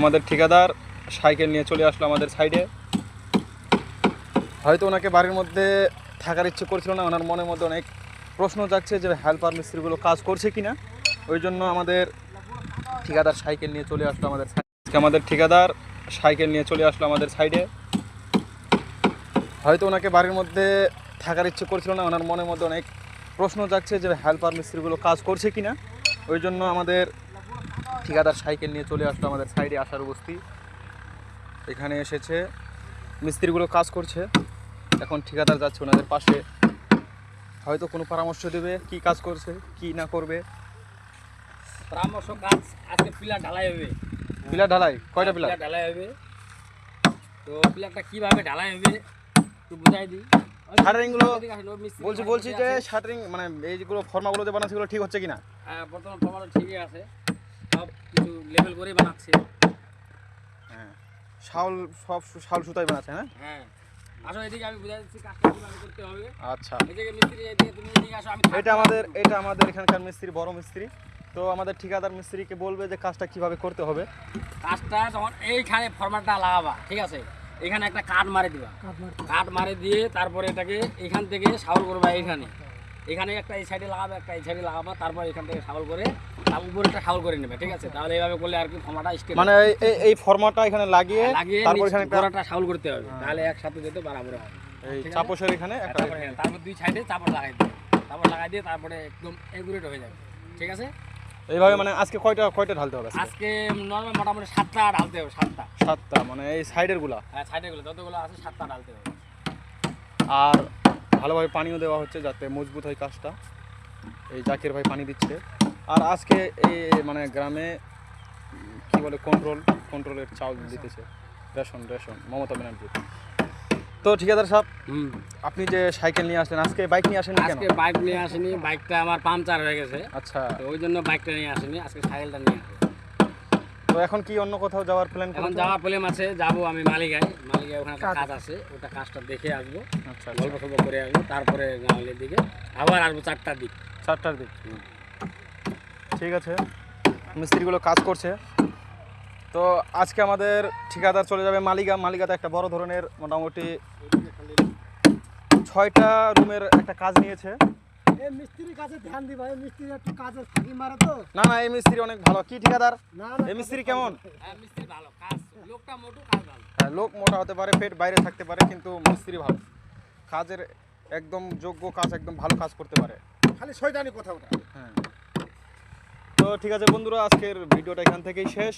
আমাদের ঠিকাদার সাইকেল নিয়ে চলে আসলো আমাদের সাইডে। হয়তো ওনাকে বাড়ির মধ্যে থাকার ইচ্ছে করছিল না, ওনার মনের মধ্যে অনেক প্রশ্ন জাগছে যে হেল্পার মিস্ত্রিগুলো কাজ করছে কিনা। ওই জন্য আমাদের ঠিকাদার সাইকেল নিয়ে চলে আসলো আমাদের সাইডে। হয়তো ওনাকে বাড়ির মধ্যে থাকার ইচ্ছে করছিল না, ওনার মনের মধ্যে অনেক প্রশ্ন জাগছে যে হেল্পার মিস্ত্রিগুলো কাজ করছে কিনা। ওই জন্য আমাদের ঠিকাদার সাইকেল নিয়ে চলে আসলো আমাদের সাইডে। আসার বস্তি এখানে এসেছে, মিস্ত্রিগুলো কাজ করছে। এখন ঠিকাদার যাচ্ছে ওনাদের পাশে, হয়তো কোনো পরামর্শ দেবে কি কাজ করছে কি না করবে। পরামর্শ কাজ আজকে পিলার ঢালাই হবে। পিলার ঢালাই কয়টা পিলার ঢালাই হবে, তো পিলারটা কিভাবে ঢালাই হবে একটু বুঝাই দিই। শাটারিংগুলো বলছি যে শাটারিং মানে এইগুলো ফর্মাগুলো যে বানাচ্ছে সেগুলো ঠিক হচ্ছে কিনা? হ্যাঁ, বর্তমান ফর্মাটা ঠিকই আছে, সব কিছু লেভেল করে বানাচ্ছে। হ্যাঁ, শাউল সুতাই বানাচ্ছে। হ্যাঁ, আসো এদিকে আমি বুঝাই দিচ্ছি কাজটা কিভাবে করতে হবে। আচ্ছা, এদিকে মিস্ত্রি, এদিকে তুমি এদিকে আসো। এটা আমাদের এখানকার মিস্ত্রি, বড় মিস্ত্রি। তো আমাদের ঠিকাদার মিস্ত্রিকে বলবে যে কাজটা কিভাবে করতে হবে। কাজটা যখন এইখানে ফর্মাটটা লাগাবা, ঠিক আছে, এখানে একটা কাঠ মারে দিবা, কাঠ মারে দিয়ে তারপরে এটাকে এখান থেকে শাউল করবা। এখানে একটা এই সাইডে লাগাবে, একটা এই সাইডে লাগাবা, তারপর এখান থেকে শাউল করে তার উপরেটা শাউল করে নেবে, ঠিক আছে। তাহলে এইভাবে করলে আর কি ফর্মাটা স্টেপ, মানে এই ফর্মাটা এখানে লাগিয়ে তারপর এখানে গোড়াটা শাউল করতে হবে, তাহলে একসাথে যেতে বরাবর হবে। এই চাপোশের এখানে একটা, তারপর দুই সাইডে চাপড় লাগাই দিয়ে তারপরে একদম একুরেট হয়ে যাবে, ঠিক আছে। এইভাবে মানে আজকে কয়টা ঢালতে হবে? আজকে নরমাল মোটামুটি 7টা ঢালতে হবে। 7টা মানে এই সাইডের গুলা? হ্যাঁ, সাইডের গুলো যতগুলো আছে 7টা ঢালতে হবে। আর ভালোভাবে পানিও দেওয়া হচ্ছে যাতে মজবুত হয় কাজটা। এই জাকির ভাই পানি দিচ্ছে। আর আজকে এই মানে গ্রামে কি বলে কন্ট্রোলের চাউল দিতেছে, রেশন মমতা ব্যানার্জি। তো ঠিকাদার সাহেব, আপনি যে সাইকেল নিয়ে আসলেন, আজকে বাইক নিয়ে আসেন? আজকে বাইক নিয়ে আসেনি, বাইকটা আমার পাংচার হয়ে গেছে। আচ্ছা, তো ওই জন্য বাইকটা নিয়ে আসেনি, আজকে সাইকেলটা নিয়ে আসি। তো এখন কি অন্য কোথাও যাওয়ার প্ল্যান? এখন যাওয়ার প্ল্যান আছে, যাবো আমি মালিগায় ওখানে একটা কাজ আছে, ওটা কাজটা দেখে আসবো। আচ্ছা, গল্প করে আসবো, তারপরে গাঁওয়ালের দিকে আবার আসবো 4টার দিক। ঠিক আছে, মিস্ত্রিগুলো কাজ করছে। তো আজকে আমাদের ঠিকাদার চলে যাবে মালিগাতে একটা বড় ধরনের মোটামুটি 6টা রুমের একটা কাজ নিয়েছে। এই মিস্ত্রির কাছে ধ্যান দিবা, এই মিস্ত্রি একটু কাজে ফাঁকি মারে তো। না, এই মিস্ত্রি অনেক ভালো। কি ঠিকাদার, এই মিস্ত্রি কেমন? হ্যাঁ, মিস্ত্রি ভালো, কাজ লোকটা মোটু, কাজ ভালো। হ্যাঁ, লোক মোটা হতে পারে, পেট বাইরে থাকতে পারে, কিন্তু মিস্ত্রি ভালো, কাজের একদম যোগ্য, কাজ একদম ভালো কাজ করতে পারে, খালি শয়তানি কথা ওটা। হ্যাঁ। তো ঠিক আছে বন্ধুরা, আজকের ভিডিওটা এখান থেকেই শেষ।